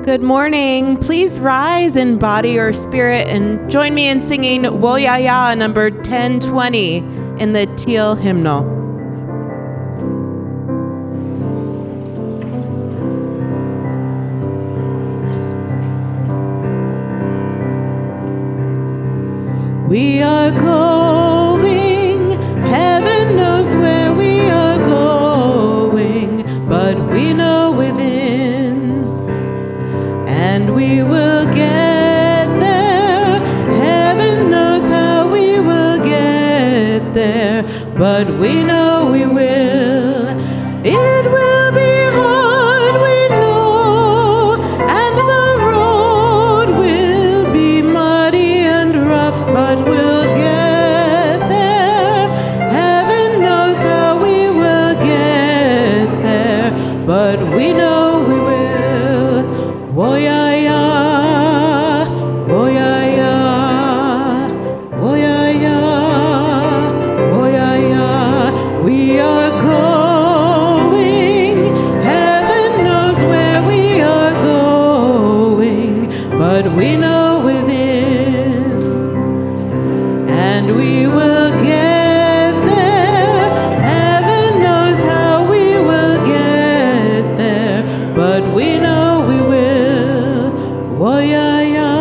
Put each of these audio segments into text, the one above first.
Good morning. Please rise in body or spirit and join me in singing Woyaya number 1020 in the Teal hymnal. We are going, heaven knows where we are going, but we know within, and we will get there. Heaven knows how we will get there, but we know we will. It will be hard, we know, and the road will be muddy and rough, but we'll get there. Heaven knows how we will get there, but we know we will. Woyaya, woyaya, woyaya, woyaya. We are going, heaven knows where we are going, but we know within, and we will get there. Heaven knows how we will get there, but we know we will. Woyaya,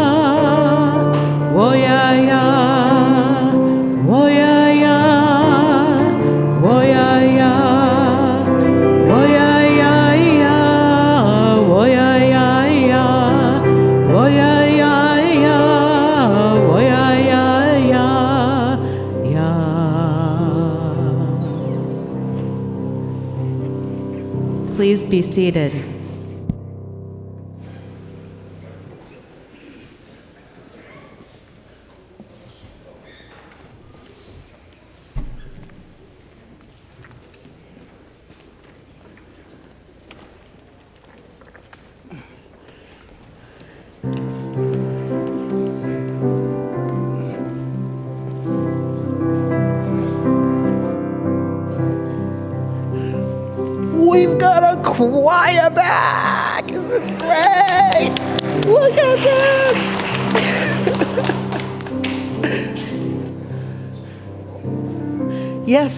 woyaya, woyaya, woyaya, woyaya, woyaya, woyaya, woyaya. Please be seated. We've got a choir back! This is great! Look at this! Yes,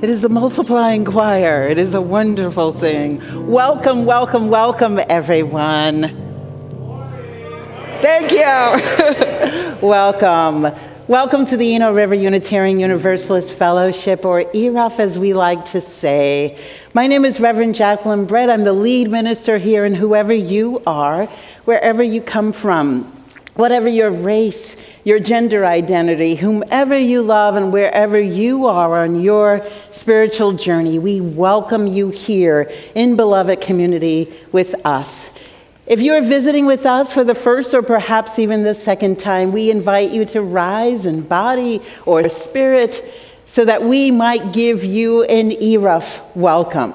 it is a multiplying choir. It is a wonderful thing. Welcome, welcome, welcome, everyone. Thank you. Welcome. Welcome to the Eno River Unitarian Universalist Fellowship, or ERUUF as we like to say. My name is Reverend Jacqueline Brett. I'm the lead minister here, and whoever you are, wherever you come from, whatever your race, your gender identity, whomever you love, and wherever you are on your spiritual journey, we welcome you here in beloved community with us. If you are visiting with us for the first or perhaps even the second time, we invite you to rise in body or spirit so that we might give you an ERUUF welcome.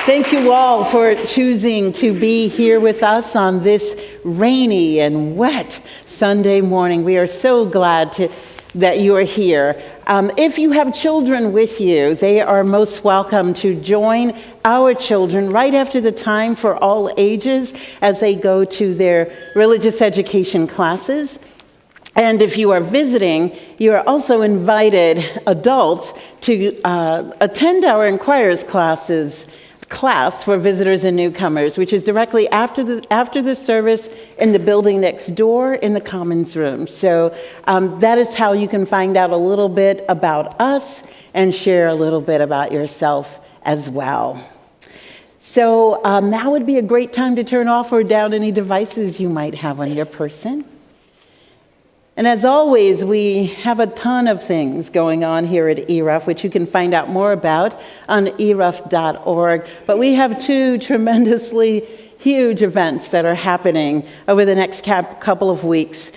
Thank you all for choosing to be here with us on this rainy and wet Sunday morning. We are so glad that you are here. If you have children with you, they are most welcome to join our children right after the time for all ages as they go to their religious education classes. And if you are visiting, you are also invited, adults, to attend our Inquirers class for visitors and newcomers, which is directly after the service in the building next door in the Commons room. So that is how you can find out a little bit about us and share a little bit about yourself as well. So now would be a great time to turn off or down any devices you might have on your person. And as always, we have a ton of things going on here at ERUUF, which you can find out more about on eruuf.org. But we have two tremendously huge events that are happening over the next couple of weeks.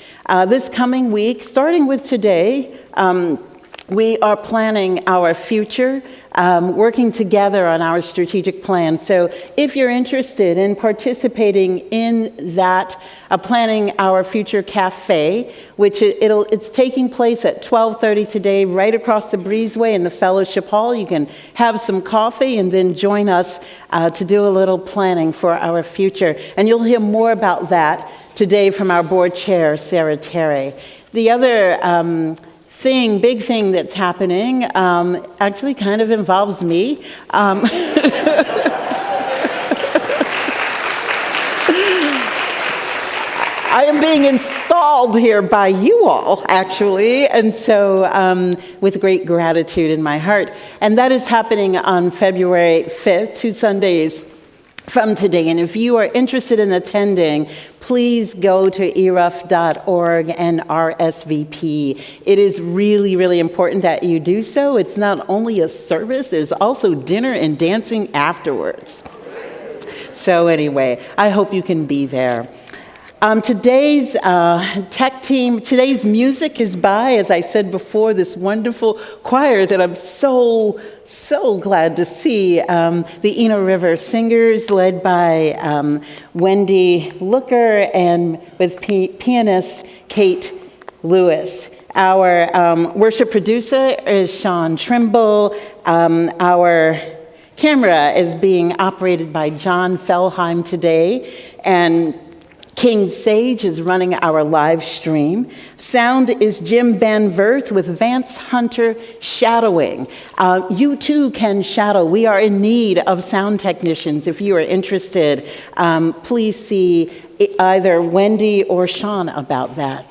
This coming week, starting with today, We are planning our future, working together on our strategic plan. So if you're interested in participating in that, planning our future cafe, which it's taking place at 12:30 today, right across the breezeway in the fellowship hall. You can have some coffee and then join us to do a little planning for our future. And you'll hear more about that today from our board chair, Sara. The other big thing that's happening actually kind of involves me. I am being installed here by you all, actually, and so with great gratitude in my heart. And that is happening on February 5th, 2 Sundays from today. And if you are interested in attending, please go to ERUUF.org and RSVP. It is really, really important that you do so. It's not only a service, there's also dinner and dancing afterwards. So anyway, I hope you can be there. Today's tech team, today's music is by, as I said before, this wonderful choir that I'm so glad to see. The Eno River Singers, led by Wendy Looker, and with pianist Kate Lewis. Our worship producer is Sean Trimble. Our camera is being operated by John Fellheim today, and King Sage is running our live stream. Sound is Jim Van Verth with Vance Hunter shadowing. You too can shadow. We are in need of sound technicians. If you are interested, please see either Wendy or Sean about that.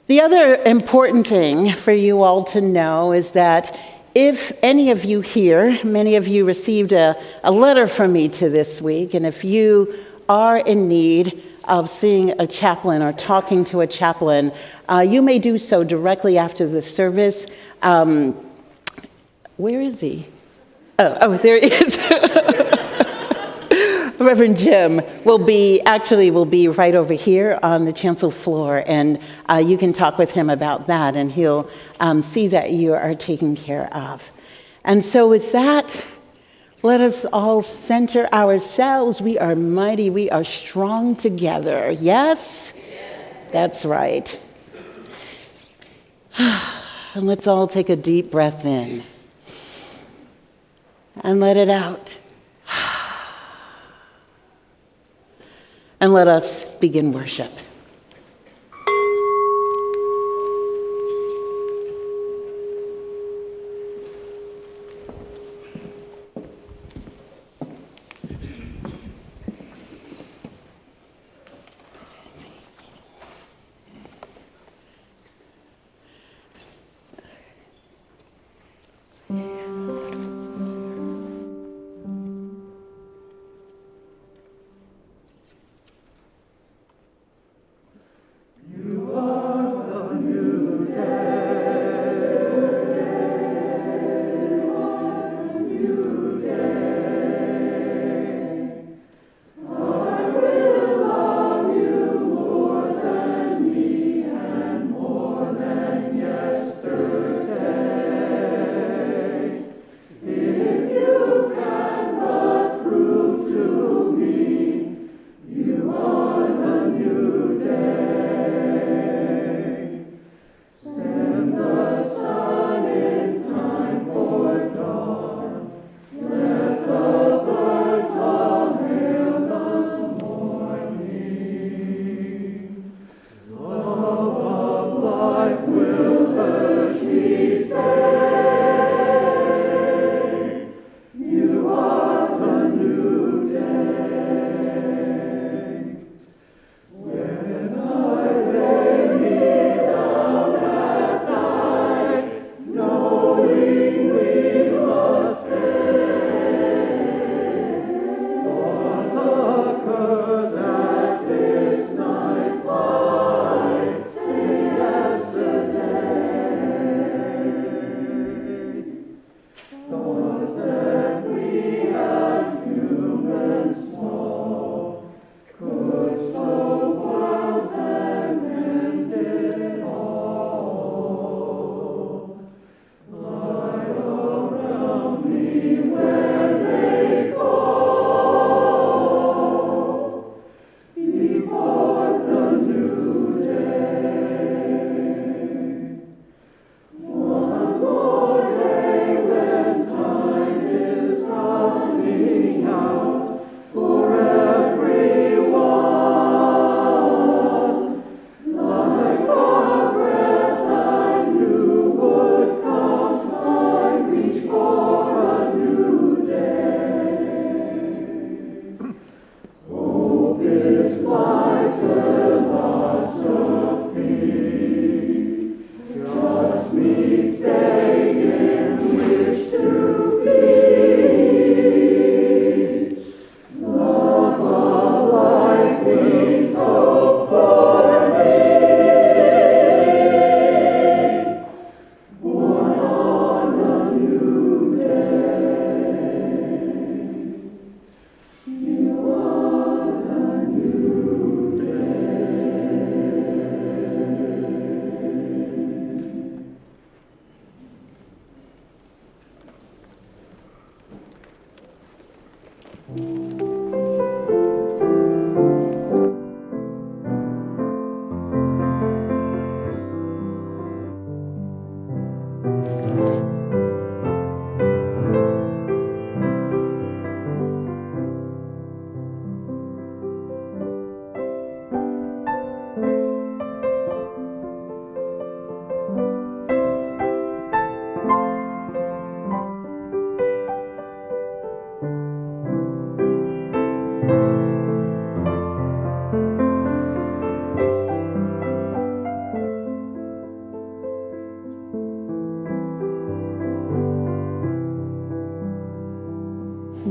The other important thing for you all to know is that if any of you here, many of you received a letter from me to this week, and if you are in need of seeing a chaplain or talking to a chaplain, you may do so directly after the service. Where is he? Oh, there he is. Reverend Jim will be right over here on the chancel floor, and you can talk with him about that, and he'll see that you are taken care of. And so with that, let us all center ourselves. We are mighty. We are strong together. Yes? That's right. And let's all take a deep breath in and let it out. And let us begin worship.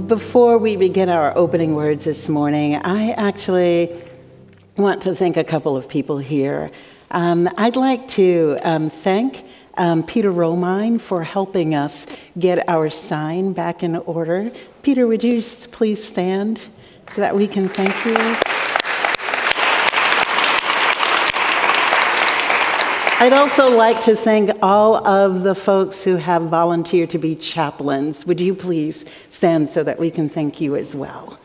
Before we begin our opening words this morning, I actually want to thank a couple of people here. I'd like to thank Peter Romine for helping us get our sign back in order. Peter, would you please stand so that we can thank you? I'd also like to thank all of the folks who have volunteered to be chaplains. Would you please stand so that we can thank you as well?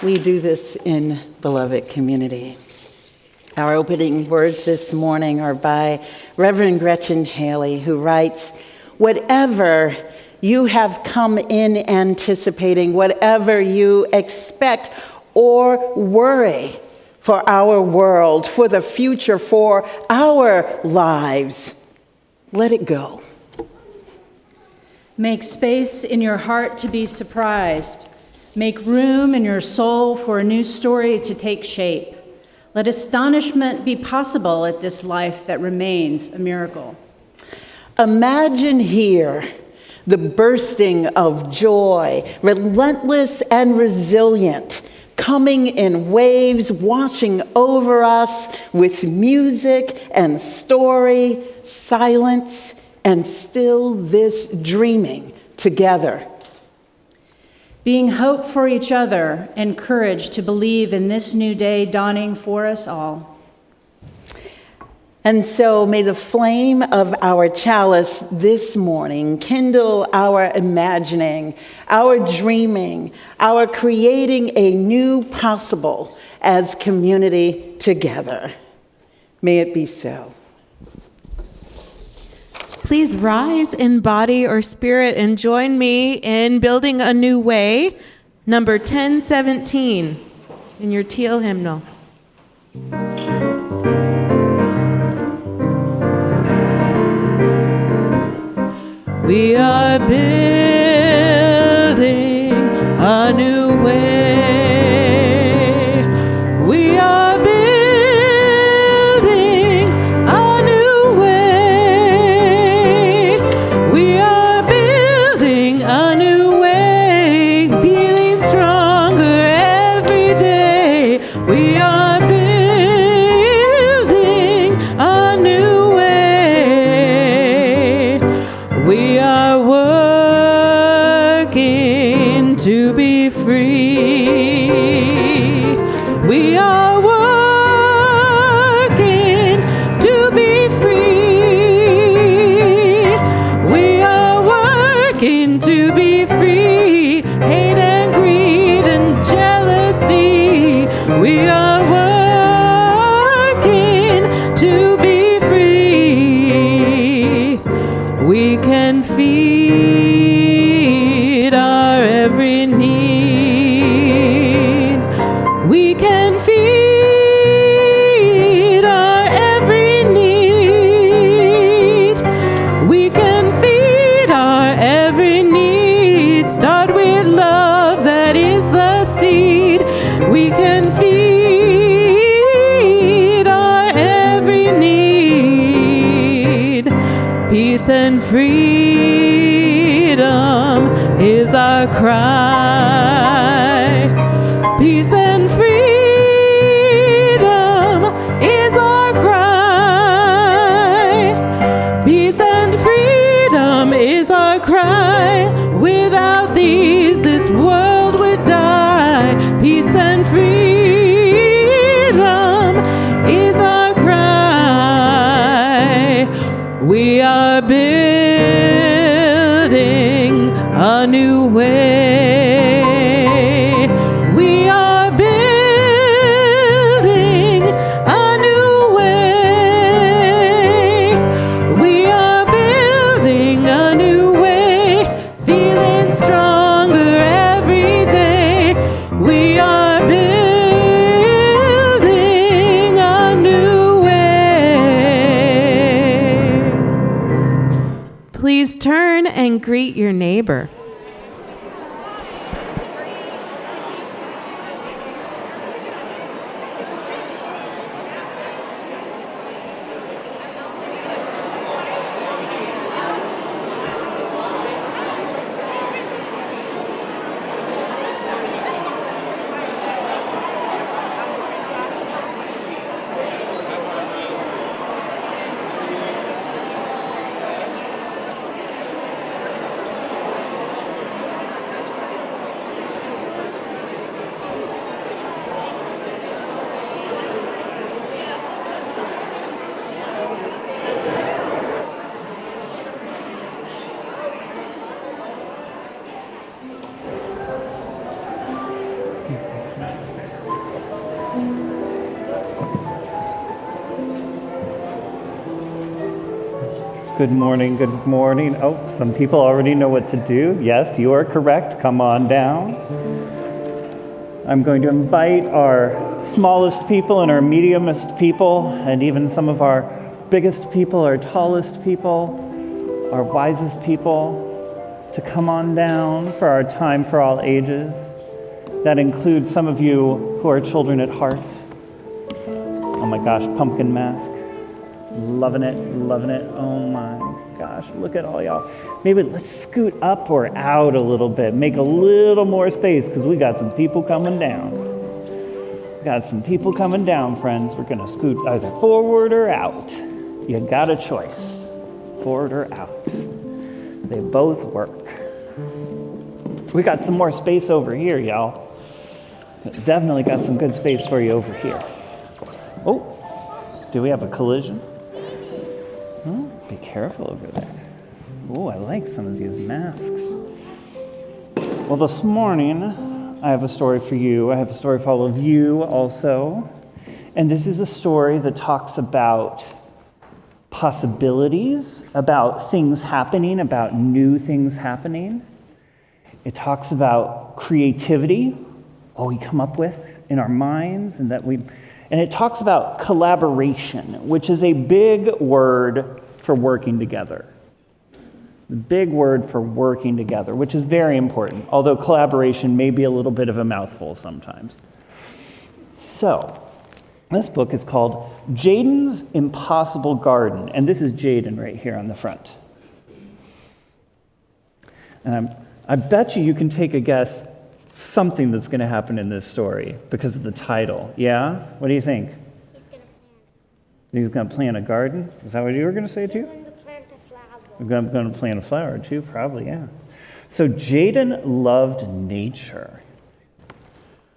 We do this in beloved community. Our opening words this morning are by Reverend Gretchen Haley, who writes, "Whatever you have come in anticipating, whatever you expect or worry for our world, for the future, for our lives, let it go. Make space in your heart to be surprised. Make room in your soul for a new story to take shape. Let astonishment be possible at this life that remains a miracle." Imagine here the bursting of joy, relentless and resilient, coming in waves, washing over us with music and story, silence, and still this dreaming together. Being hope for each other and courage to believe in this new day dawning for us all. And so may the flame of our chalice this morning kindle our imagining, our dreaming, our creating a new possible as community together. May it be so. Please rise in body or spirit and join me in Building a New Way, number 1017, in your teal hymnal. We are building a new way. We are building a new way. We are building a new way, feeling stronger every day. We are building a new way. We are working to be free. We are working to be free. We are working to be free. Hate and greed and jealousy. We are working to be free. We can feed our every need. We can feed our every need. We can feed our every need. Start with love, that is the seed. We can feed our every need. Peace and freedom is our cry. Peace and freedom is our cry. Peace and freedom is our cry. Without these, this world would die. Peace and freedom is our cry. building a new way. We are building a new way. We are building a new way, feeling stronger every day. We are building a new way. Please turn and greet your neighbor. Good morning, good morning. Oh, some people already know what to do. Yes, you are correct. Come on down. I'm going to invite our smallest people and our mediumest people, and even some of our biggest people, our tallest people, our wisest people, to come on down for our time for all ages. That includes some of you who are children at heart. Oh my gosh, pumpkin mask. Loving it, loving it. Oh my gosh, look at all y'all. Maybe let's scoot up or out a little bit, make a little more space, because we got some people coming down. Got some people coming down, friends. We're gonna scoot either forward or out. You got a choice, forward or out. They both work. We got some more space over here, y'all. Definitely got some good space for you over here. Oh, do we have a collision? Oh, be careful over there. Oh, I like some of these masks. Well, this morning, I have a story for you. I have a story for all of you also. And this is a story that talks about possibilities, about things happening, about new things happening. It talks about creativity, what we come up with in our minds, and it talks about collaboration, which is a big word for working together. The big word for working together, which is very important, although collaboration may be a little bit of a mouthful sometimes. So, this book is called Jaden's Impossible Garden, and this is Jaden right here on the front. And I bet you can take a guess something that's going to happen in this story because of the title. Yeah? What do you think? He's going to plant a garden? Is that what you were going to say too? We're going to plant a flower too, probably, yeah. So Jaden loved nature.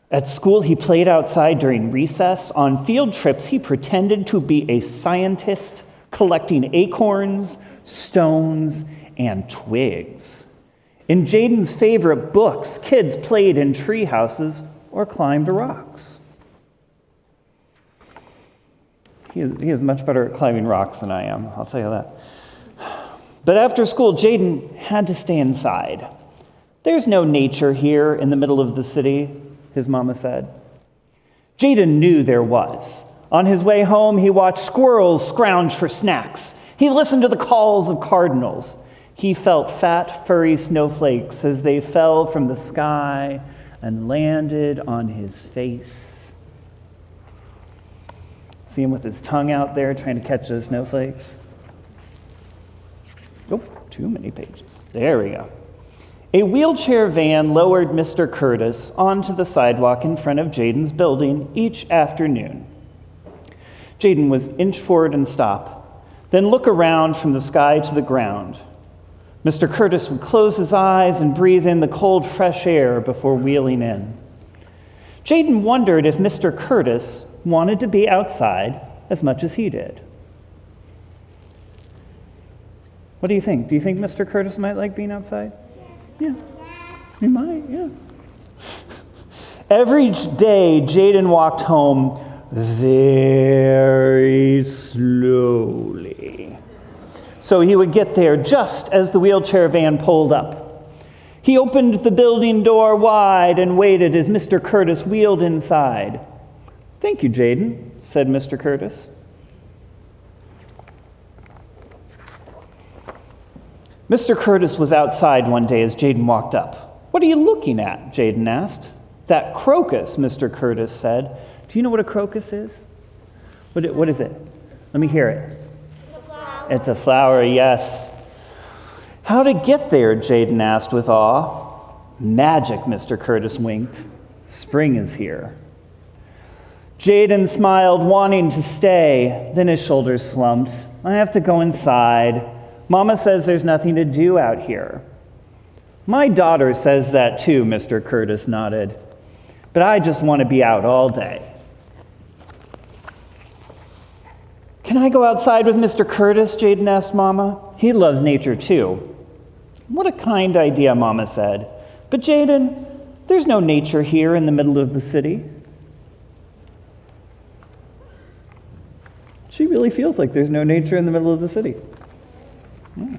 At school, he played outside during recess. On field trips, he pretended to be a scientist, collecting acorns, stones, and twigs. In Jaden's favorite books, kids played in tree houses or climbed rocks. He is much better at climbing rocks than I am, I'll tell you that. But after school, Jaden had to stay inside. There's no nature here in the middle of the city, his mama said. Jaden knew there was. On his way home, he watched squirrels scrounge for snacks. He listened to the calls of cardinals. He felt fat, furry snowflakes as they fell from the sky and landed on his face. See him with his tongue out there trying to catch those snowflakes? Oh, too many pages. There we go. A wheelchair van lowered Mr. Curtis onto the sidewalk in front of Jaden's building each afternoon. Jaden would inch forward and stop, then look around from the sky to the ground. Mr. Curtis would close his eyes and breathe in the cold, fresh air before wheeling in. Jaden wondered if Mr. Curtis wanted to be outside as much as he did. What do you think? Do you think Mr. Curtis might like being outside? Yeah. He might, yeah. Every day, Jaden walked home very slowly, so he would get there just as the wheelchair van pulled up. He opened the building door wide and waited as Mr. Curtis wheeled inside. "Thank you, Jaden," said Mr. Curtis. Mr. Curtis was outside one day as Jaden walked up. "What are you looking at?" Jaden asked. "That crocus," Mr. Curtis said. Do you know what a crocus is? What is it? Let me hear it. It's a flower, yes. "How to get there?" Jaden asked with awe. "Magic," Mr. Curtis winked. "Spring is here." Jaden smiled, wanting to stay. Then his shoulders slumped. "I have to go inside. Mama says there's nothing to do out here." "My daughter says that too," Mr. Curtis nodded. "But I just want to be out all day." "Can I go outside with Mr. Curtis?" Jaden asked Mama. "He loves nature too." "What a kind idea," Mama said. "But Jaden, there's no nature here in the middle of the city." She really feels like there's no nature in the middle of the city. Yeah.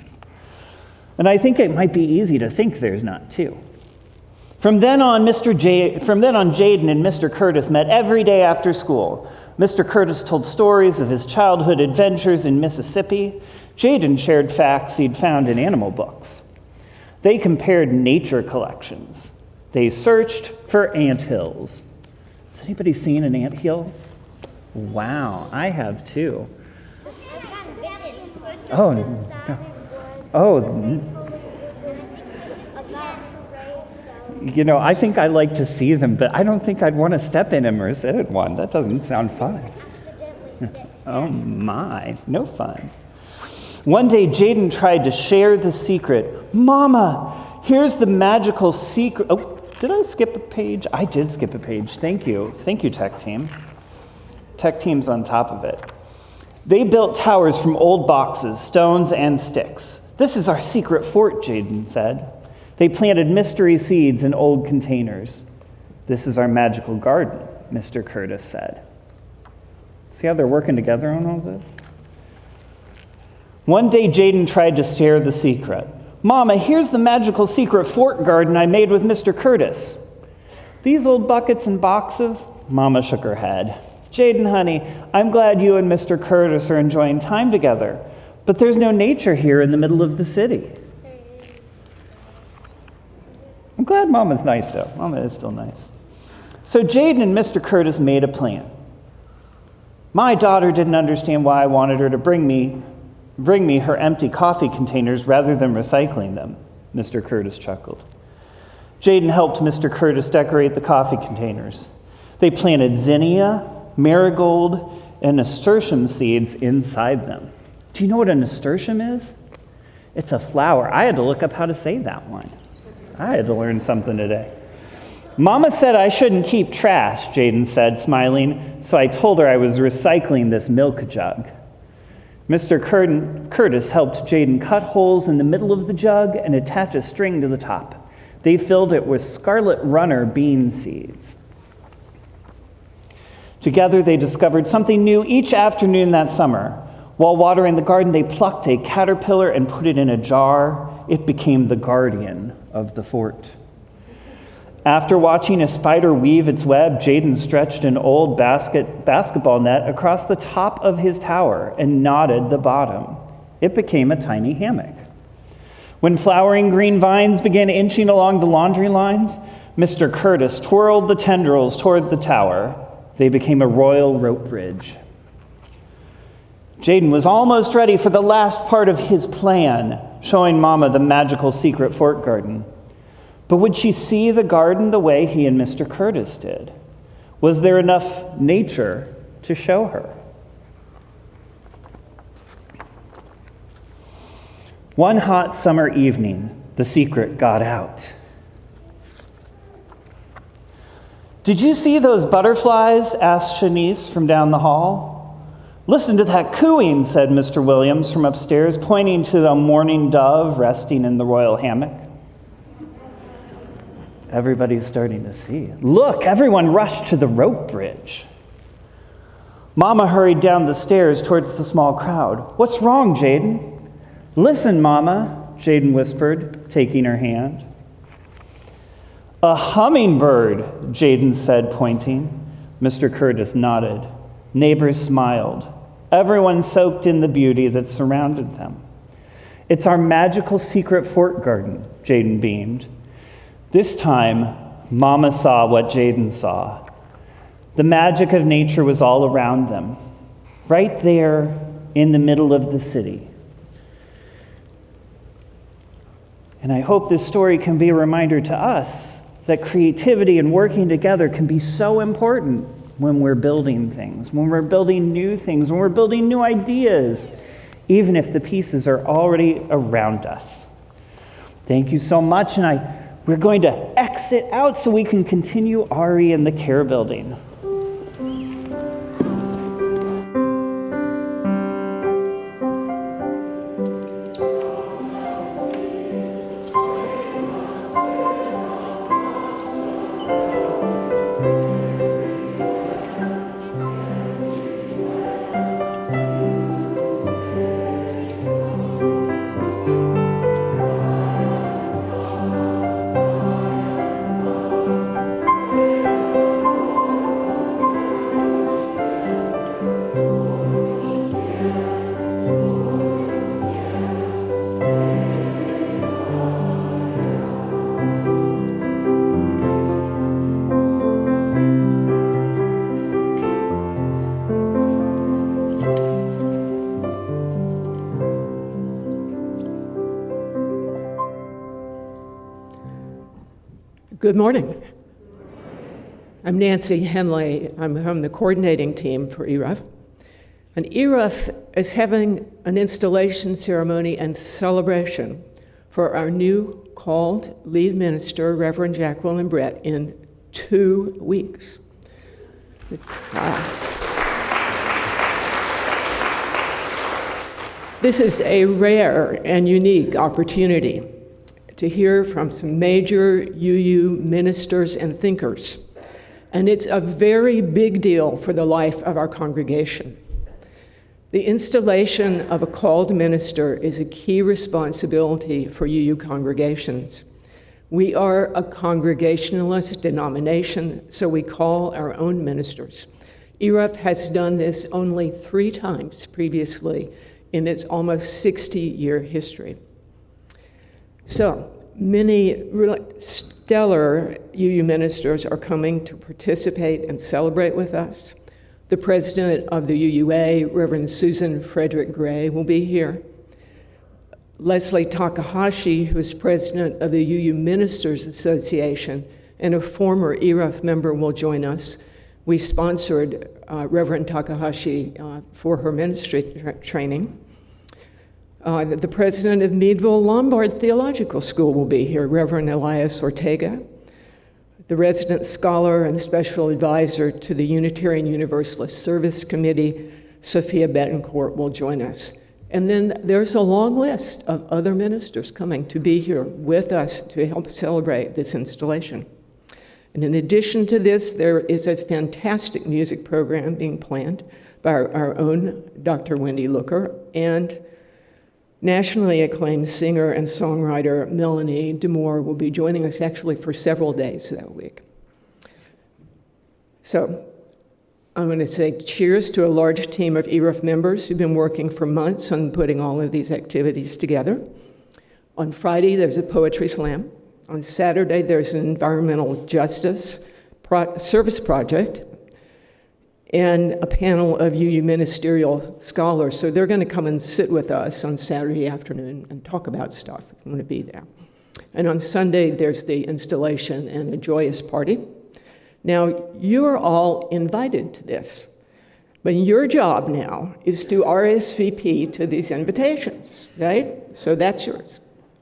And I think it might be easy to think there's not too. From then on, Jaden and Mr. Curtis met every day after school. Mr. Curtis told stories of his childhood adventures in Mississippi. Jaden shared facts he'd found in animal books. They compared nature collections. They searched for anthills. Has anybody seen an anthill? Wow, I have too. Oh, no. Oh, you know, I think I like to see them, but I don't think I'd want to step in them or sit in one. That doesn't sound fun. Oh my, no fun. One day, Jaden tried to share the secret. "Mama, here's the magical secret." Oh, did I skip a page? I did skip a page. Thank you. Thank you, tech team. Tech team's on top of it. They built towers from old boxes, stones, and sticks. "This is our secret fort," Jaden said. They planted mystery seeds in old containers. "This is our magical garden," Mr. Curtis said. See how they're working together on all this? One day, Jaden tried to share the secret. "Mama, here's the magical secret fort garden I made with Mr. Curtis." "These old buckets and boxes?" Mama shook her head. "Jaden, honey, I'm glad you and Mr. Curtis are enjoying time together, but there's no nature here in the middle of the city." I'm glad Mama's nice, though. Mama is still nice. So Jaden and Mr. Curtis made a plan. "My daughter didn't understand why I wanted her to bring me her empty coffee containers rather than recycling them," Mr. Curtis chuckled. Jaden helped Mr. Curtis decorate the coffee containers. They planted zinnia, marigold, and nasturtium seeds inside them. Do you know what a nasturtium is? It's a flower. I had to look up how to say that one. I had to learn something today. "Mama said I shouldn't keep trash," Jaden said, smiling, "so I told her I was recycling this milk jug." Mr. Curtis helped Jaden cut holes in the middle of the jug and attach a string to the top. They filled it with scarlet runner bean seeds. Together, they discovered something new each afternoon that summer. While watering the garden, they plucked a caterpillar and put it in a jar. It became the guardian of the fort. After watching a spider weave its web, Jaden stretched an old basketball net across the top of his tower and knotted the bottom. It became a tiny hammock. When flowering green vines began inching along the laundry lines, Mr. Curtis twirled the tendrils toward the tower. They became a royal rope bridge. Jaden was almost ready for the last part of his plan, showing Mama the magical secret fort garden. But would she see the garden the way he and Mr. Curtis did? Was there enough nature to show her? One hot summer evening, the secret got out. "Did you see those butterflies?" asked Shanice from down the hall. "Listen to that cooing," said Mr. Williams from upstairs, pointing to the mourning dove resting in the royal hammock. Everybody's starting to see. "Look, everyone rushed to the rope bridge." Mama hurried down the stairs towards the small crowd. "What's wrong, Jaden?" "Listen, Mama," Jaden whispered, taking her hand. "A hummingbird," Jaden said, pointing. Mr. Curtis nodded. Neighbors smiled. Everyone soaked in the beauty that surrounded them. "It's our magical secret fort garden," Jaden beamed. This time, Mama saw what Jaden saw. The magic of nature was all around them, right there in the middle of the city. And I hope this story can be a reminder to us that creativity and working together can be so important when we're building things, when we're building new things, when we're building new ideas, even if the pieces are already around us. Thank you so much, and we're going to exit out so we can continue Ari in the care building. Good morning. I'm Nancy Henley. I'm from the coordinating team for ERUUF. And ERUUF is having an installation ceremony and celebration for our new called lead minister, Reverend Jacqueline Brett, in 2 weeks. This is a rare and unique opportunity to hear from some major UU ministers and thinkers. And it's a very big deal for the life of our congregation. The installation of a called minister is a key responsibility for UU congregations. We are a congregationalist denomination, so we call our own ministers. ERUUF has done this only 3 times previously in its almost 60-year history. So many really stellar UU ministers are coming to participate and celebrate with us. The president of the UUA, Reverend Susan Frederick Gray, will be here. Leslie Takahashi, who is president of the UU Ministers Association and a former ERUUF member, will join us. We sponsored Reverend Takahashi for her ministry training. The president of Meadville Lombard Theological School will be here, Reverend Elias Ortega. The resident scholar and special advisor to the Unitarian Universalist Service Committee, Sophia Betancourt, will join us. And then there's a long list of other ministers coming to be here with us to help celebrate this installation. And in addition to this, there is a fantastic music program being planned by our own Dr. Wendy Looker and nationally acclaimed singer and songwriter Melanie DeMore will be joining us actually for several days that week. So I'm going to say cheers to a large team of ERUUF members who've been working for months on putting all of these activities together. On Friday, there's a poetry slam. On Saturday, there's an environmental justice service project and a panel of UU ministerial scholars. So they're going to come and sit with us on Saturday afternoon and talk about stuff if you want to be there. And on Sunday, there's the installation and a joyous party. Now, you're all invited to this, but your job now is to RSVP to these invitations, right? So that's yours.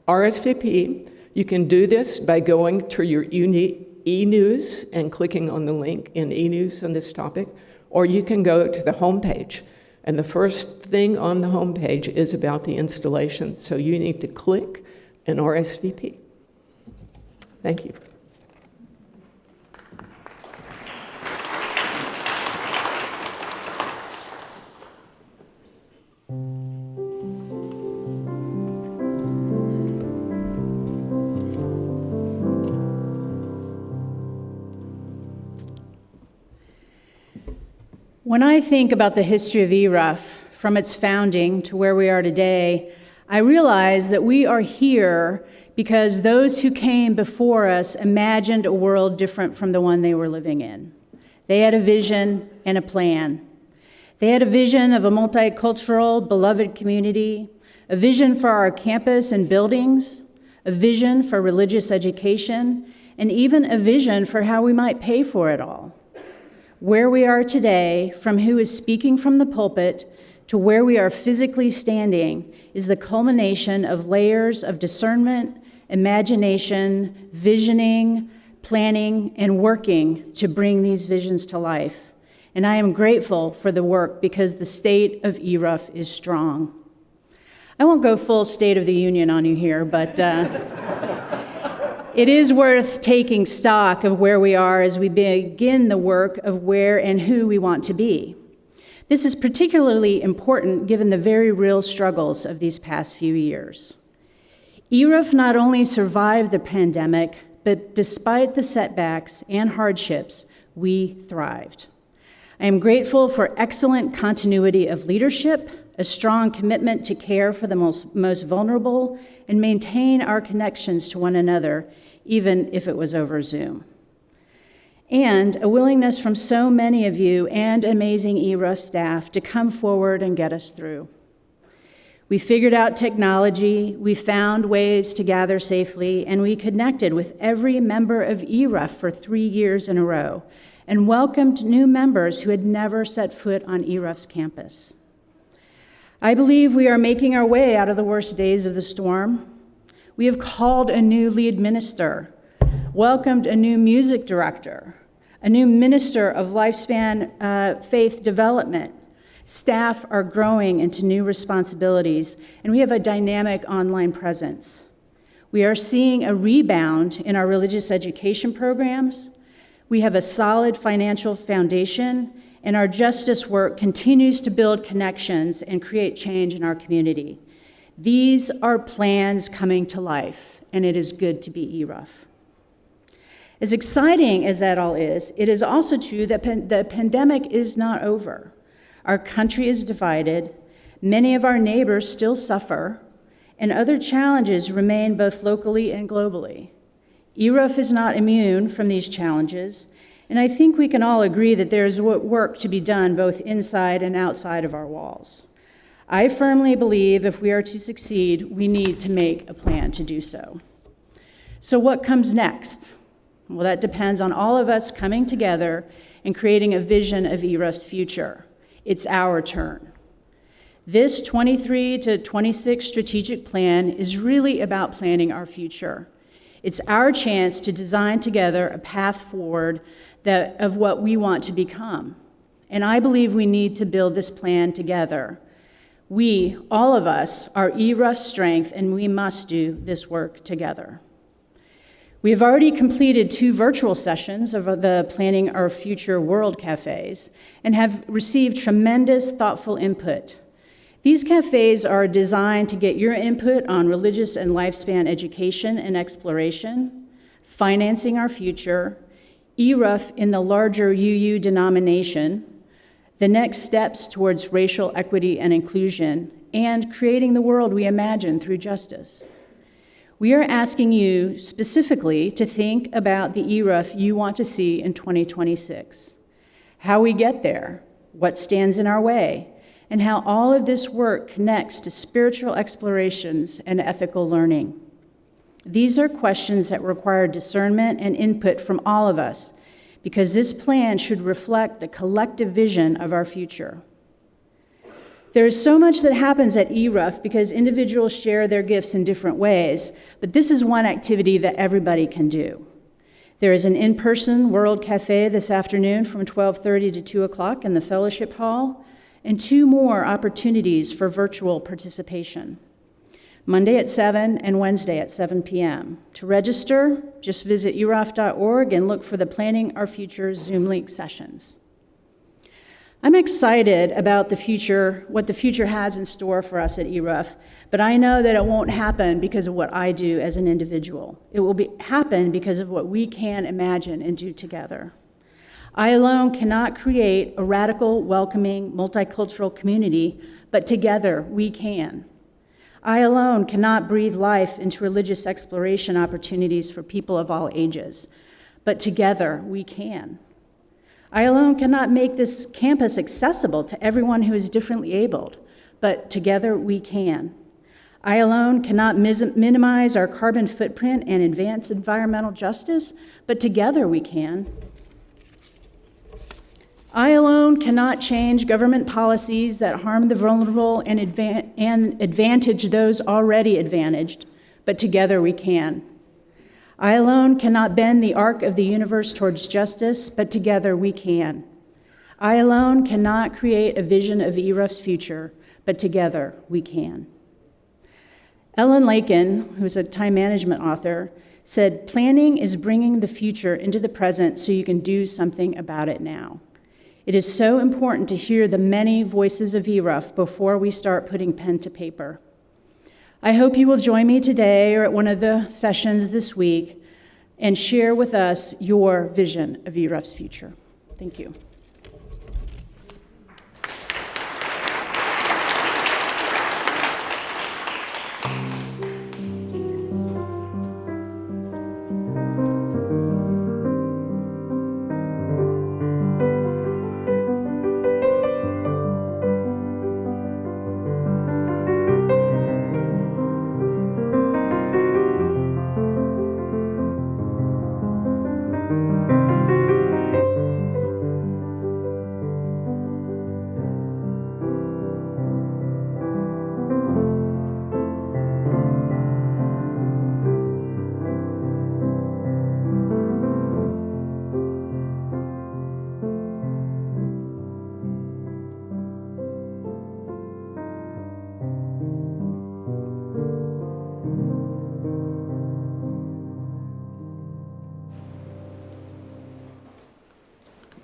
RSVP. You can do this by going to your e-news and clicking on the link in e-news on this topic, or you can go to the homepage And the first thing on the homepage is about the installation, so you need to click and RSVP. Thank you. When I think about the history of ERUUF, from its founding to where we are today, I realize that we are here because those who came before us imagined a world different from the one they were living in. They had a vision and a plan. They had a vision of a multicultural, beloved community, a vision for our campus and buildings, a vision for religious education, and even a vision for how we might pay for it all. Where we are today, from who is speaking from the pulpit to where we are physically standing, is the culmination of layers of discernment, imagination, visioning, planning, and working to bring these visions to life. And I am grateful for the work because the state of ERUUF is strong. I won't go full State of the Union on you here, but it is worth taking stock of where we are as we begin the work of where and who we want to be. This is particularly important given the very real struggles of these past few years. ERUUF not only survived the pandemic, but despite the setbacks and hardships, we thrived. I am grateful for excellent continuity of leadership, a strong commitment to care for the most vulnerable, and maintain our connections to one another, even if it was over Zoom. And a willingness from so many of you and amazing ERUUF staff to come forward and get us through. We figured out technology, we found ways to gather safely, and we connected with every member of ERUUF for 3 years in a row, and welcomed new members who had never set foot on ERUUF's campus. I believe we are making our way out of the worst days of the storm. We have called a new lead minister, welcomed a new music director, a new minister of lifespan faith development. Staff are growing into new responsibilities, and we have a dynamic online presence. We are seeing a rebound in our religious education programs. We have a solid financial foundation, and our justice work continues to build connections and create change in our community. These are plans coming to life, and it is good to be ERUUF. As exciting as that all is, it is also true that the pandemic is not over. Our country is divided, many of our neighbors still suffer, and other challenges remain both locally and globally. ERUUF is not immune from these challenges, and I think we can all agree that there is work to be done both inside and outside of our walls. I firmly believe if we are to succeed, we need to make a plan to do so. So what comes next? Well, that depends on all of us coming together and creating a vision of ERUUF's future. It's our turn. This 23 to 26 strategic plan is really about planning our future. It's our chance to design together a path forward of what we want to become. And I believe we need to build this plan together. We, all of us, are ERUUF's strength, and we must do this work together. We have already completed 2 virtual sessions of the Planning Our Future World Cafes and have received tremendous thoughtful input. These cafes are designed to get your input on religious and lifespan education and exploration, financing our future, ERUUF in the larger UU denomination, the next steps towards racial equity and inclusion, and creating the world we imagine through justice. We are asking you specifically to think about the ERUUF you want to see in 2026, how we get there, what stands in our way, and how all of this work connects to spiritual explorations and ethical learning. These are questions that require discernment and input from all of us, because this plan should reflect the collective vision of our future. There is so much that happens at ERUUF because individuals share their gifts in different ways, but this is one activity that everybody can do. There is an in-person World Cafe this afternoon from 12:30 to 2 o'clock in the Fellowship Hall, and 2 more opportunities for virtual participation. Monday at 7 and Wednesday at 7 p.m. To register, just visit ERUUF.org and look for the Planning Our Future Zoom link sessions. I'm excited about the future, what the future has in store for us at ERUUF, but I know that it won't happen because of what I do as an individual. It will happen because of what we can imagine and do together. I alone cannot create a radical, welcoming, multicultural community, but together we can. I alone cannot breathe life into religious exploration opportunities for people of all ages, but together we can. I alone cannot make this campus accessible to everyone who is differently abled, but together we can. I alone cannot minimize our carbon footprint and advance environmental justice, but together we can. I alone cannot change government policies that harm the vulnerable and advantage those already advantaged, but together we can. I alone cannot bend the arc of the universe towards justice, but together we can. I alone cannot create a vision of ERUUF's future, but together we can. Ellen Lakin, who's a time management author, said, "Planning is bringing the future into the present so you can do something about it now." It is so important to hear the many voices of ERUUF before we start putting pen to paper. I hope you will join me today or at one of the sessions this week and share with us your vision of ERUUF's future. Thank you.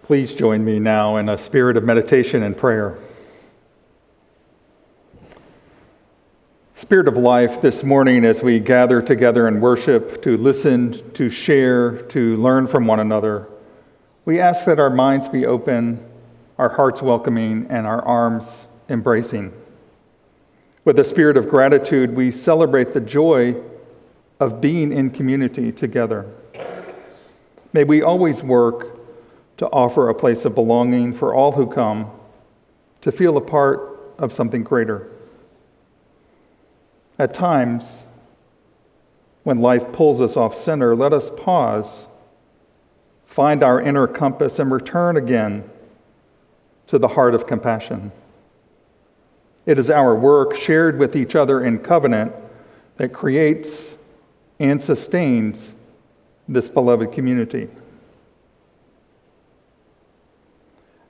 Please join me now in a spirit of meditation and prayer. Spirit of life, this morning as we gather together in worship to listen, to share, to learn from one another, we ask that our minds be open, our hearts welcoming, and our arms embracing. With a spirit of gratitude, we celebrate the joy of being in community together. May we always work to offer a place of belonging for all who come, to feel a part of something greater. At times, when life pulls us off center, let us pause, find our inner compass, and return again to the heart of compassion. It is our work, shared with each other in covenant, that creates and sustains this beloved community.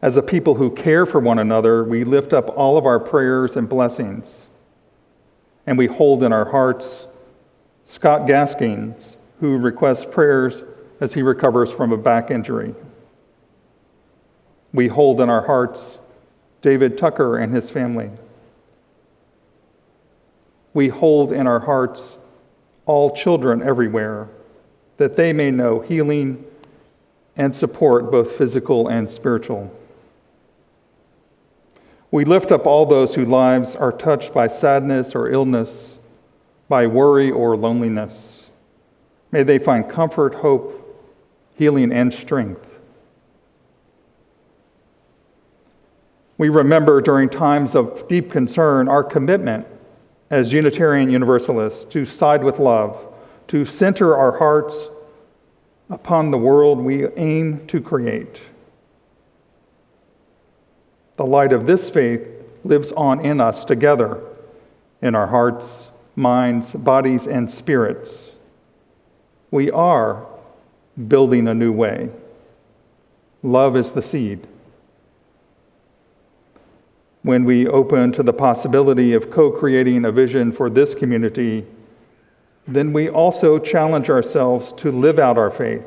As a people who care for one another, we lift up all of our prayers and blessings, and we hold in our hearts Scott Gaskins, who requests prayers as he recovers from a back injury. We hold in our hearts David Tucker and his family. We hold in our hearts all children everywhere, that they may know healing and support, both physical and spiritual. We lift up all those whose lives are touched by sadness or illness, by worry or loneliness. May they find comfort, hope, healing, and strength. We remember during times of deep concern our commitment as Unitarian Universalists to side with love, to center our hearts upon the world we aim to create. The light of this faith lives on in us together, in our hearts, minds, bodies, and spirits. We are building a new way. Love is the seed. when we open to the possibility of co-creating a vision for this community, then we also challenge ourselves to live out our faith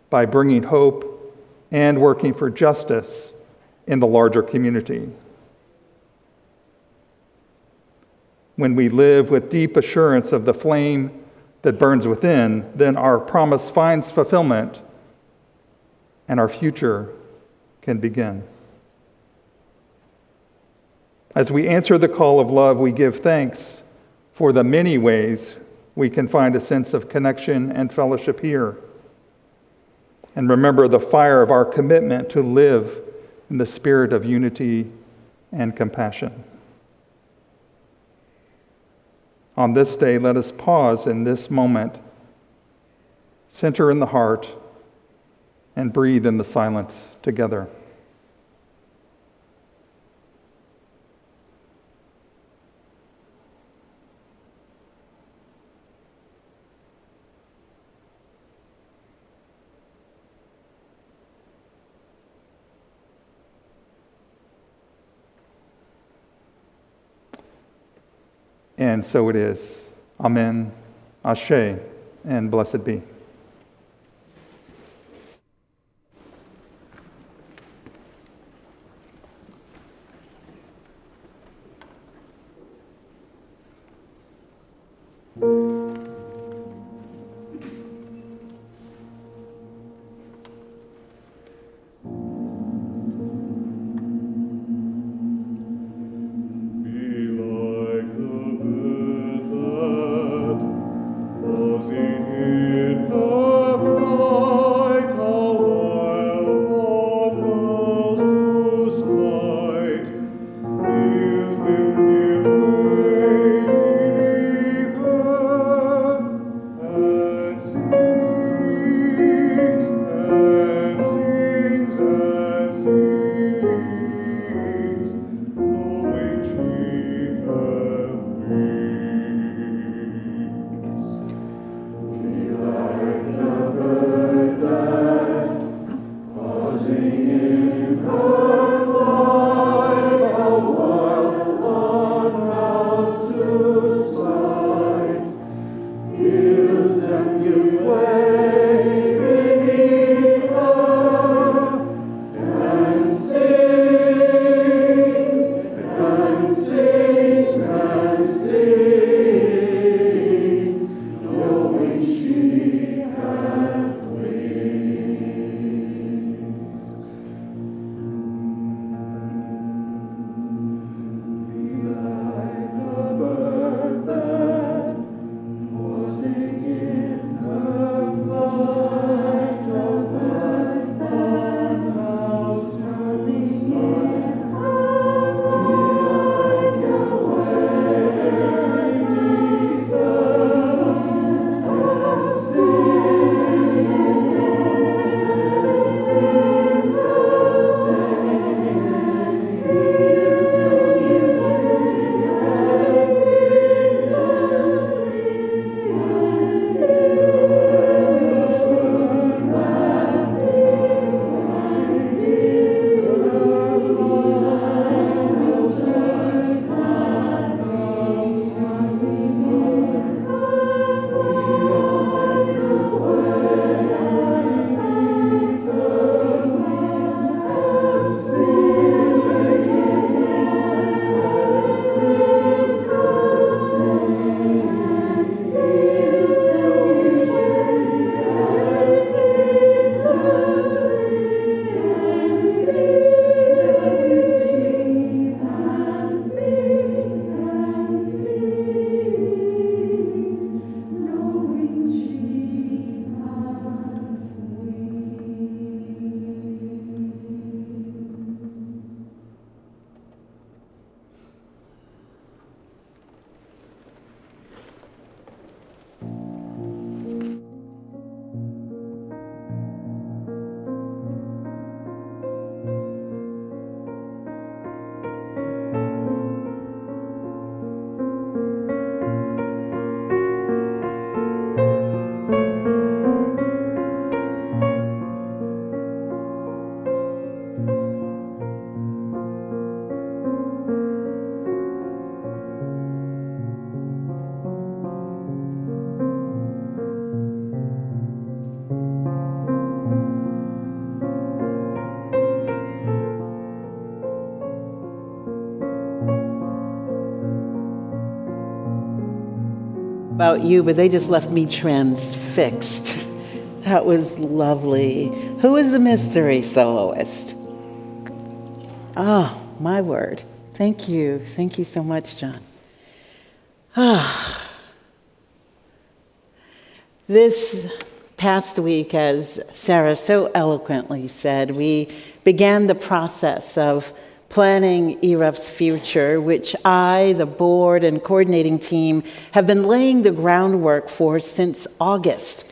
by bringing hope and working for justice in the larger community. When we live with deep assurance of the flame that burns within, then our promise finds fulfillment and our future can begin. As we answer the call of love, we give thanks for the many ways we can find a sense of connection and fellowship here. And remember the fire of our commitment to live in the spirit of unity and compassion. On this day, let us pause in this moment, center in the heart, and breathe in the silence together. And so it is. Amen, Ashe, and blessed be. about you, but they just left me transfixed. That was lovely. Who is the mystery soloist? Oh, my word. Thank you. Thank you so much, John. This past week, as Sara so eloquently said, we began the process of planning ERUUF's future, which I, the board, and coordinating team have been laying the groundwork for since August,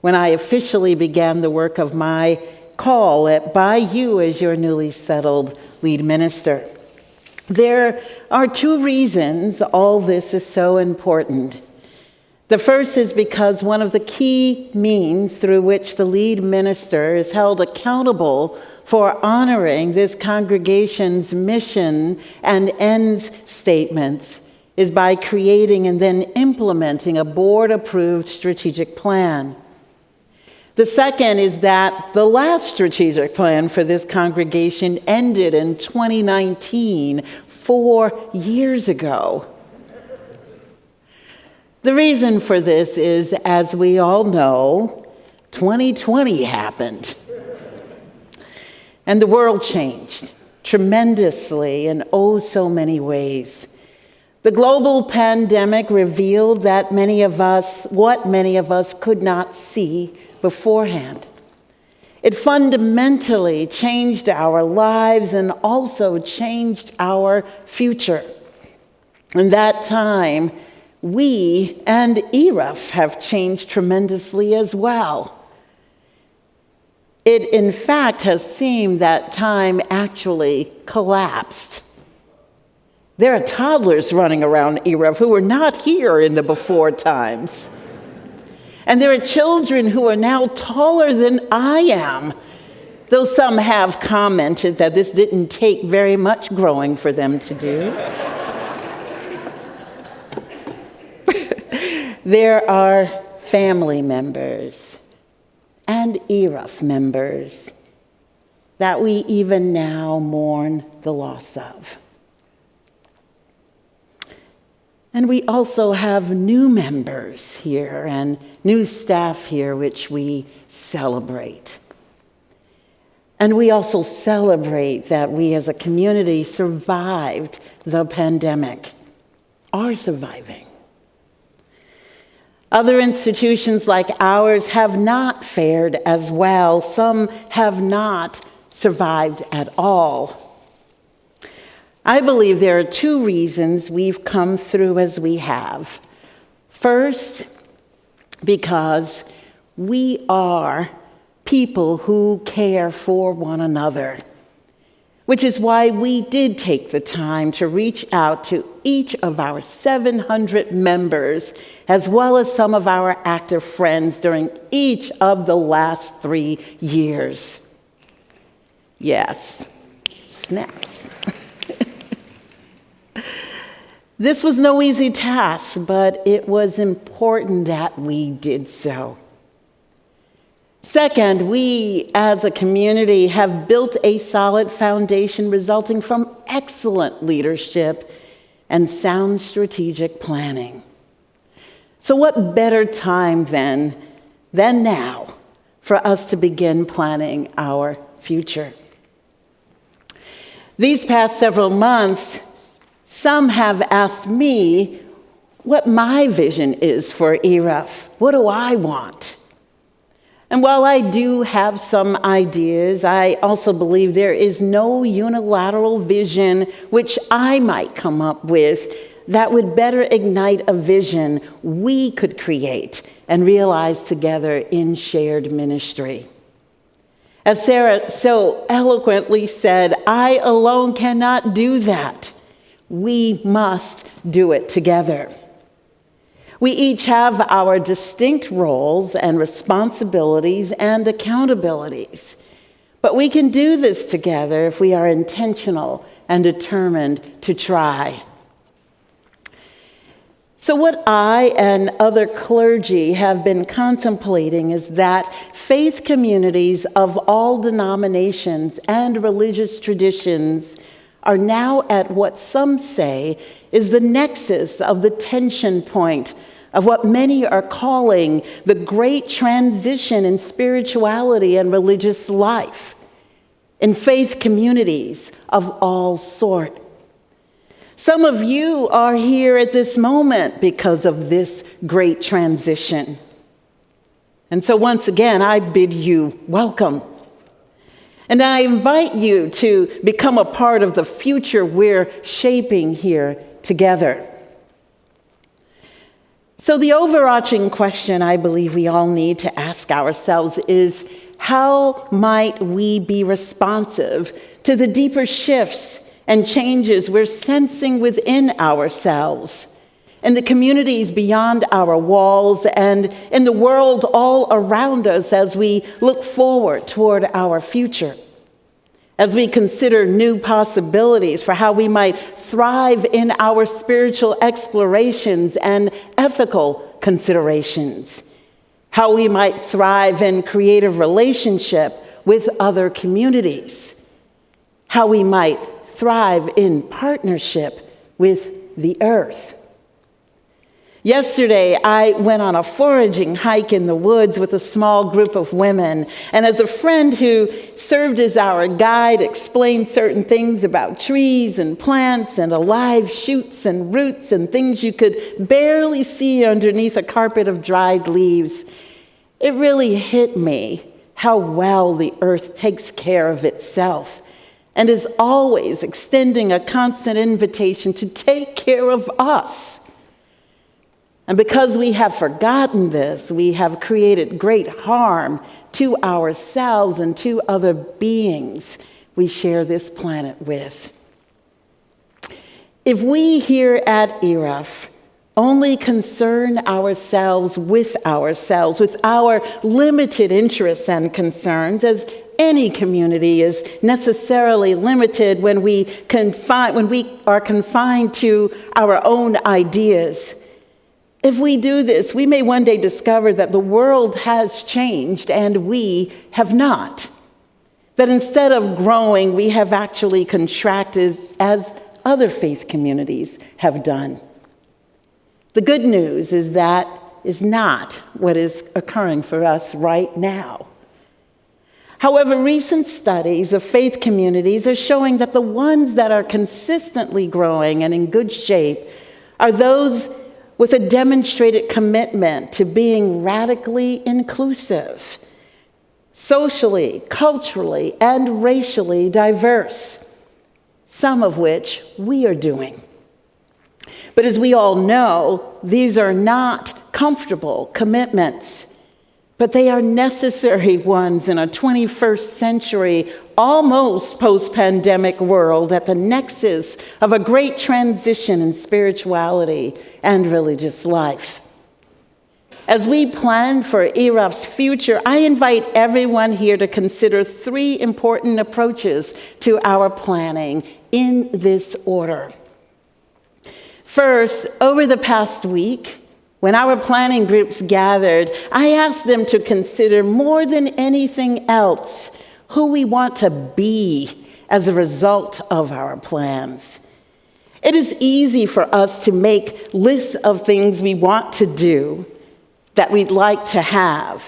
when I officially began the work of my call by you as your newly settled lead minister. There are two reasons all this is so important. The first is because one of the key means through which the lead minister is held accountable for honoring this congregation's mission and ends statements is by creating and then implementing a board-approved strategic plan. The second is that the last strategic plan for this congregation ended in 2019, 4 years ago. The reason for this is, as we all know, 2020 happened. And the world changed tremendously in oh so many ways. The global pandemic revealed that what many of us could not see beforehand. It fundamentally changed our lives and also changed our future. In that time, we and ERUUF have changed tremendously as well. It, in fact, has seemed that time actually collapsed. There are toddlers running around ERUUF who were not here in the before times. And there are children who are now taller than I am, though some have commented that this didn't take very much growing for them to do. There are family members and ERUUF members that we even now mourn the loss of. And we also have new members here and new staff here, which we celebrate. And we also celebrate that we as a community survived the pandemic, are surviving. Other institutions like ours have not fared as well. Some have not survived at all. I believe there are two reasons we've come through as we have. First, because we are people who care for one another, which is why we did take the time to reach out to each of our 700 members, as well as some of our active friends during each of the last 3 years. Yes, snaps. This was no easy task, but it was important that we did so. Second, we as a community have built a solid foundation resulting from excellent leadership and sound strategic planning. So what better time than now for us to begin planning our future? These past several months, some have asked me what my vision is for ERUUF. What do I want? And while I do have some ideas, I also believe there is no unilateral vision which I might come up with that would better ignite a vision we could create and realize together in shared ministry. As Sara so eloquently said, I alone cannot do that. We must do it together. We each have our distinct roles and responsibilities and accountabilities, but we can do this together if we are intentional and determined to try. So what I and other clergy have been contemplating is that faith communities of all denominations and religious traditions are now at what some say is the nexus of the tension point of what many are calling the great transition in spirituality and religious life, in faith communities of all sort. Some of you are here at this moment because of this great transition. And so once again, I bid you welcome. And I invite you to become a part of the future we're shaping here together. So the overarching question I believe we all need to ask ourselves is, how might we be responsive to the deeper shifts and changes we're sensing within ourselves, in the communities beyond our walls, and in the world all around us as we look forward toward our future, as we consider new possibilities for how we might thrive in our spiritual explorations and ethical considerations, how we might thrive in creative relationship with other communities, how we might thrive in partnership with the earth. Yesterday, I went on a foraging hike in the woods with a small group of women, and as a friend who served as our guide explained certain things about trees and plants and alive shoots and roots and things you could barely see underneath a carpet of dried leaves, it really hit me how well the earth takes care of itself and is always extending a constant invitation to take care of us. And because we have forgotten this, we have created great harm to ourselves and to other beings we share this planet with. If we here at ERUUF only concern ourselves with our limited interests and concerns, as any community is necessarily limited when we are confined to our own ideas. If we do this, we may one day discover that the world has changed and we have not. That instead of growing, we have actually contracted as other faith communities have done. The good news is that is not what is occurring for us right now. However, recent studies of faith communities are showing that the ones that are consistently growing and in good shape are those with a demonstrated commitment to being radically inclusive, socially, culturally, and racially diverse, some of which we are doing. But as we all know, these are not comfortable commitments, but they are necessary ones in a 21st century, almost post-pandemic world at the nexus of a great transition in spirituality and religious life. As we plan for ERUUF's future, I invite everyone here to consider 3 important approaches to our planning in this order. First, over the past week, when our planning groups gathered, I asked them to consider more than anything else who we want to be as a result of our plans. It is easy for us to make lists of things we want to do, that we'd like to have.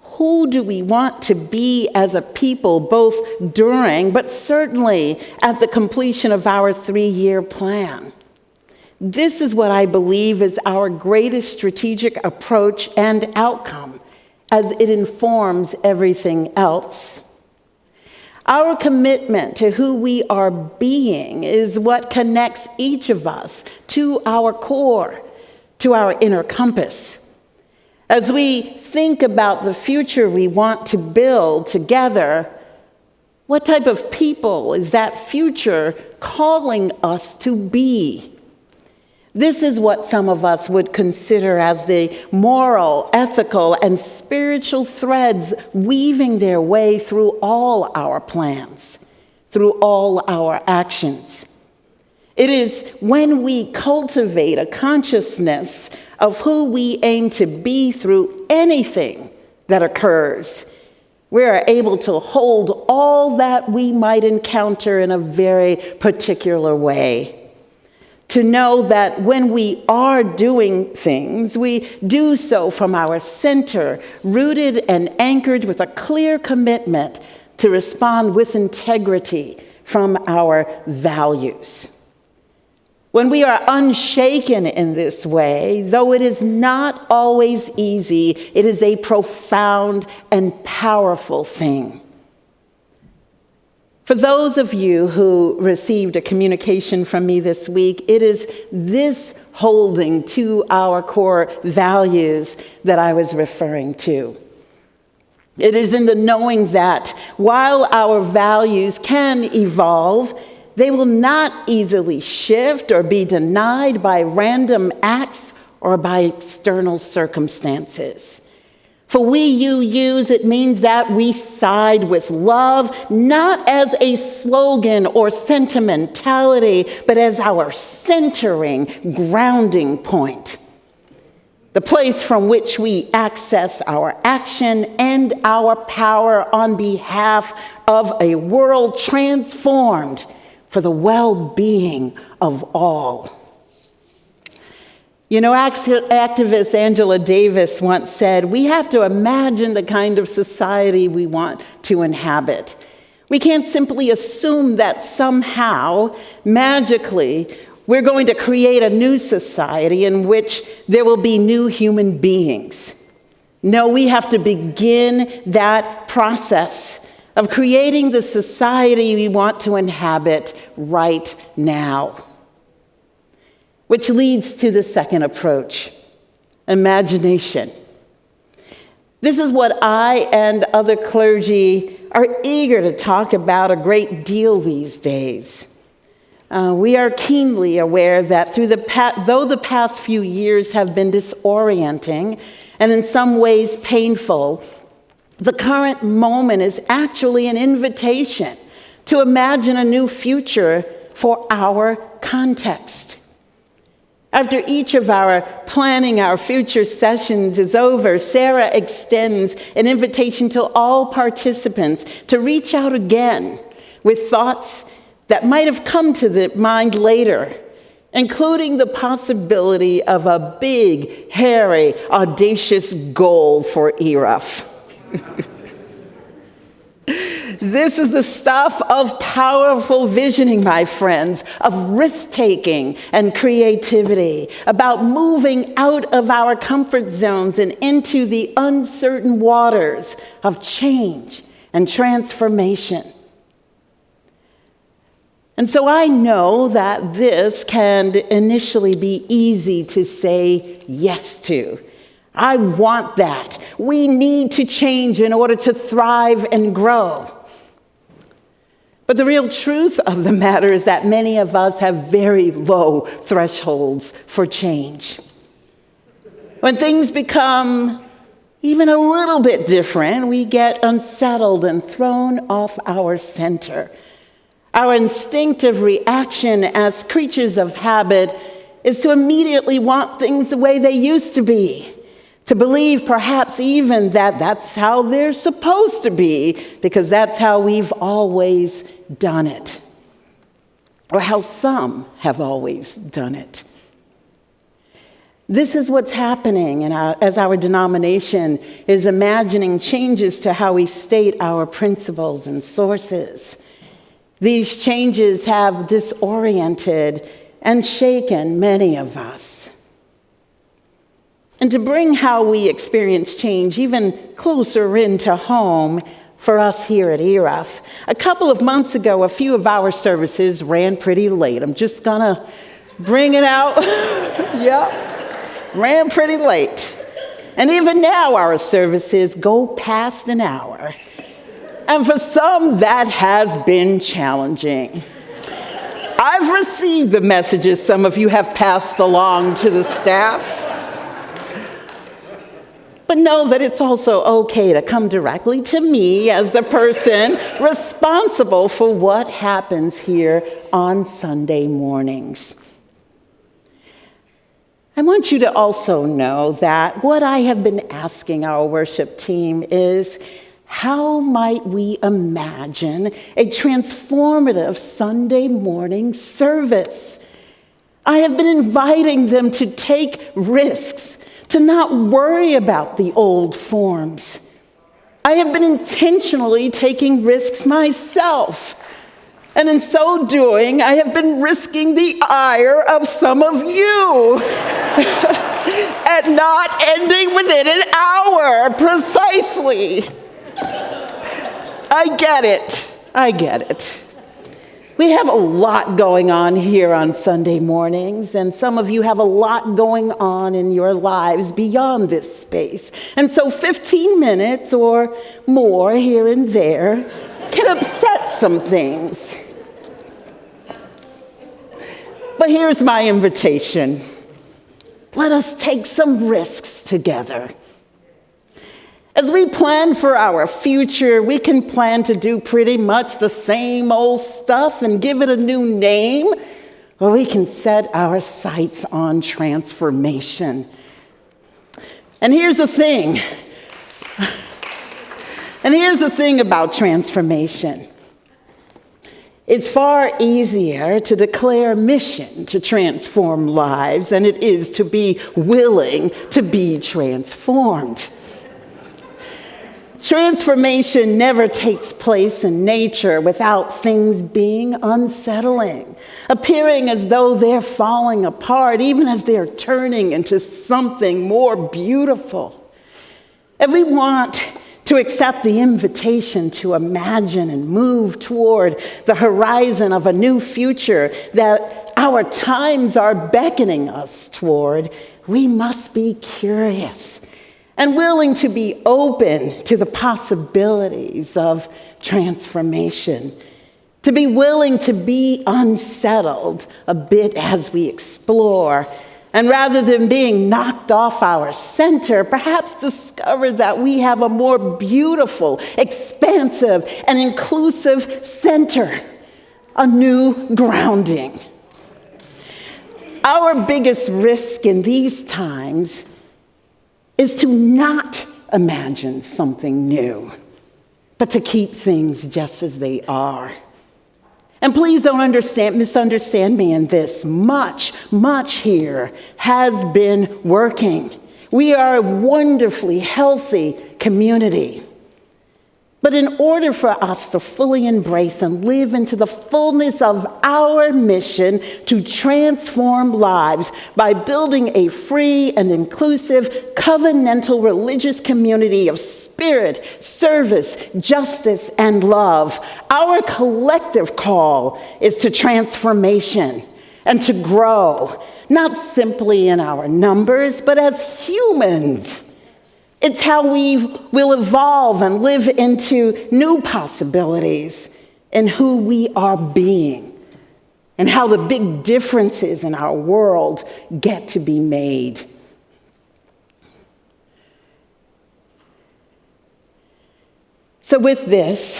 Who do we want to be as a people, both during, but certainly at the completion of our 3-year plan? This is what I believe is our greatest strategic approach and outcome, as it informs everything else. Our commitment to who we are being is what connects each of us to our core, to our inner compass. As we think about the future we want to build together, what type of people is that future calling us to be? This is what some of us would consider as the moral, ethical, and spiritual threads weaving their way through all our plans, through all our actions. It is when we cultivate a consciousness of who we aim to be through anything that occurs, we are able to hold all that we might encounter in a very particular way. to know that when we are doing things, we do so from our center, rooted and anchored with a clear commitment to respond with integrity from our values. When we are unshaken in this way, though it is not always easy, it is a profound and powerful thing. For those of you who received a communication from me this week, it is this holding to our core values that I was referring to. It is in the knowing that while our values can evolve, they will not easily shift or be denied by random acts or by external circumstances. For we UUs, it means that we side with love, not as a slogan or sentimentality, but as our centering, grounding point. The place from which we access our action and our power on behalf of a world transformed for the well-being of all. You know, activist Angela Davis once said, "We have to imagine the kind of society we want to inhabit. We can't simply assume that somehow, magically, we're going to create a new society in which there will be new human beings. No, we have to begin that process of creating the society we want to inhabit right now." Which leads to the second approach, imagination. This is what I and other clergy are eager to talk about a great deal these days. We are keenly aware that though the past few years have been disorienting and in some ways painful, the current moment is actually an invitation to imagine a new future for our context. After each of our planning our future sessions is over, Sara extends an invitation to all participants to reach out again with thoughts that might have come to the mind later, including the possibility of a big, hairy, audacious goal for ERUUF. This is the stuff of powerful visioning, my friends, of risk-taking and creativity, about moving out of our comfort zones and into the uncertain waters of change and transformation. And so I know that this can initially be easy to say yes to. I want that. We need to change in order to thrive and grow. But the real truth of the matter is that many of us have very low thresholds for change. When things become even a little bit different, we get unsettled and thrown off our center. Our instinctive reaction as creatures of habit is to immediately want things the way they used to be, to believe perhaps even that that's how they're supposed to be because that's how we've always done it, or how some have always done it. This is what's happening as our denomination is imagining changes to how we state our principles and sources. These changes have disoriented and shaken many of us. And to bring how we experience change even closer into home for us here at ERUUF, a couple of months ago, a few of our services ran pretty late. I'm just gonna bring it out. Yep, ran pretty late. And even now, our services go past an hour. And for some, that has been challenging. I've received the messages some of you have passed along to the staff. But know that it's also okay to come directly to me as the person responsible for what happens here on Sunday mornings. I want you to also know that what I have been asking our worship team is, how might we imagine a transformative Sunday morning service? I have been inviting them to take risks, to not worry about the old forms. I have been intentionally taking risks myself. And in so doing, I have been risking the ire of some of you at not ending within an hour, precisely. I get it. We have a lot going on here on Sunday mornings, and some of you have a lot going on in your lives beyond this space. And so 15 minutes or more here and there can upset some things. But here's my invitation. Let us take some risks together. As we plan for our future, we can plan to do pretty much the same old stuff and give it a new name, or we can set our sights on transformation. And here's the thing. About transformation. It's far easier to declare a mission to transform lives than it is to be willing to be transformed. Transformation never takes place in nature without things being unsettling, appearing as though they're falling apart, even as they're turning into something more beautiful. If we want to accept the invitation to imagine and move toward the horizon of a new future that our times are beckoning us toward, we must be curious and willing to be open to the possibilities of transformation, to be willing to be unsettled a bit as we explore, and rather than being knocked off our center, perhaps discover that we have a more beautiful, expansive, and inclusive center, a new grounding. Our biggest risk in these times is to not imagine something new, but to keep things just as they are. And please don't misunderstand me in this. Much here has been working. We are a wonderfully healthy community. But in order for us to fully embrace and live into the fullness of our mission to transform lives by building a free and inclusive covenantal religious community of spirit, service, justice, and love, our collective call is to transformation and to grow, not simply in our numbers, but as humans. It's how we will evolve and live into new possibilities in who we are being and how the big differences in our world get to be made. So with this,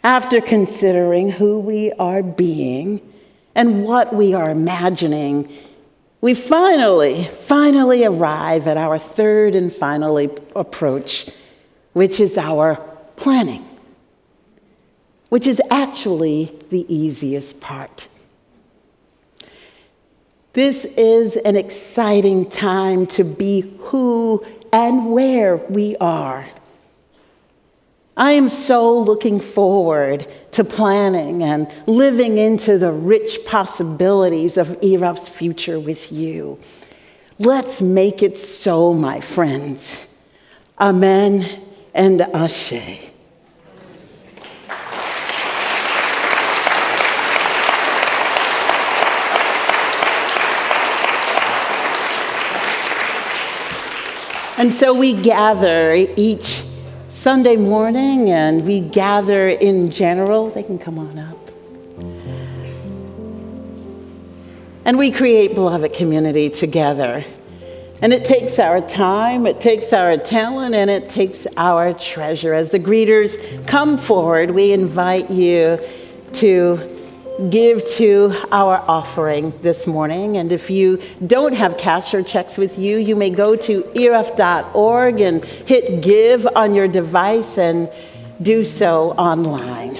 after considering who we are being and what we are imagining, we finally arrive at our third and final approach, which is our planning, which is actually the easiest part. This is an exciting time to be who and where we are. I am so looking forward to planning and living into the rich possibilities of ERUUF's future with you. Let's make it so, my friends. Amen and Ashe. And so we gather each Sunday morning, and we gather in general. They can come on up. And we create beloved community together. And it takes our time, it takes our talent, and it takes our treasure. As the greeters come forward, we invite you to give to our offering this morning. And if you don't have cash or checks with you, you may go to ERUUF.org and hit give on your device and do so online.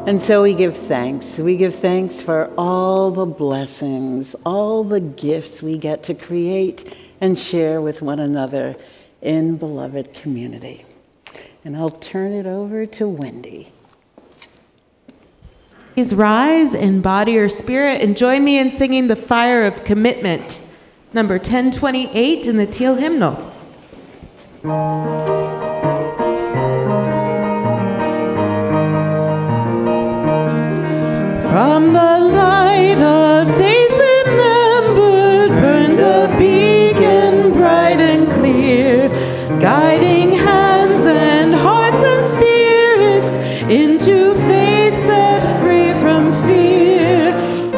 And so we give thanks. We give thanks for all the blessings, all the gifts we get to create and share with one another in beloved community. And I'll turn it over to Wendy. Please rise in body or spirit and join me in singing The Fire of Commitment, number 1028 in the Teal Hymnal. From the light of days remembered burns a beacon bright and clear, guiding hands and hearts and spirits into faith set free from fear.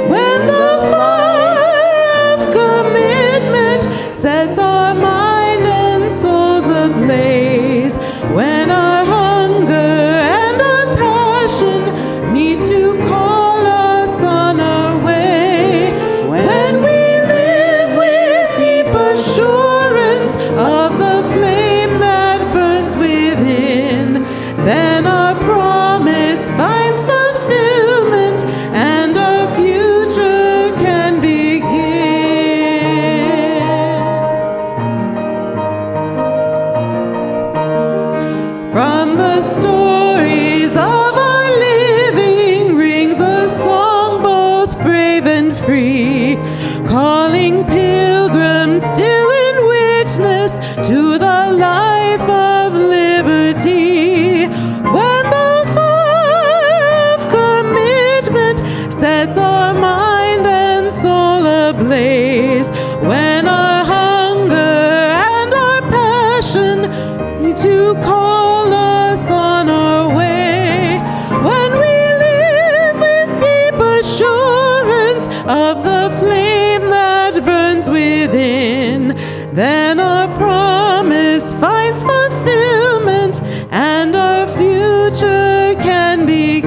When the fire of commitment sets our mind and souls ablaze, when our hunger and our passion meet to call us on our way, when we live with deep assurance of the flame that burns within, then our promise finds fulfillment and our future can begin. From the stories of our living rings a song both brave and free, calling pilgrims still in witness to the life of liberty. When the fire of commitment sets our mind and soul ablaze, when our hunger and our passion to call us on our way, when we live with deep assurance of the flame that burns within, then our promise finds fulfillment and our future can begin.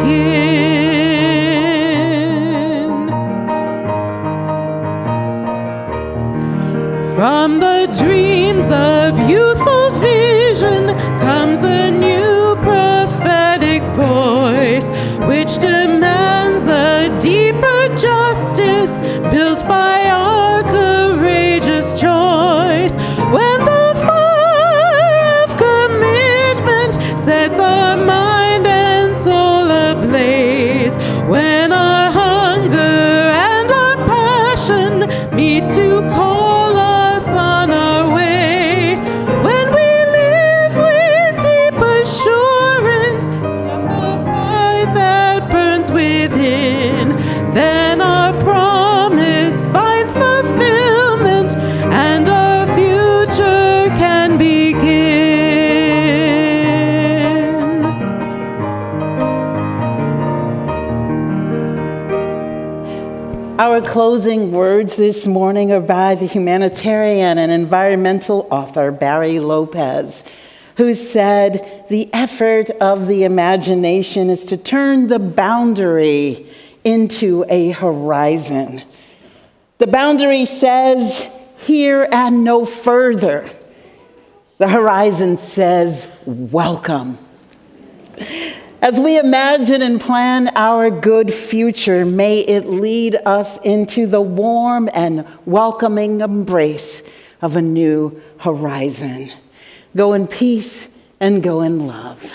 From the dreams of youthful vision comes a new prophetic voice, which demands a deeper justice built by our courageous choice. When the fire of commitment sets our mind and soul ablaze, when our hunger and our passion meet to call us on our way, when we live with deep assurance of the fire that burns within, then our promise finds fulfillment and our future can begin. Our closing words this morning are by the humanitarian and environmental author Barry Lopez, who said, "The effort of the imagination is to turn the boundary into a horizon. The boundary says, here and no further. The horizon says, welcome." As we imagine and plan our good future, may it lead us into the warm and welcoming embrace of a new horizon. Go in peace and go in love.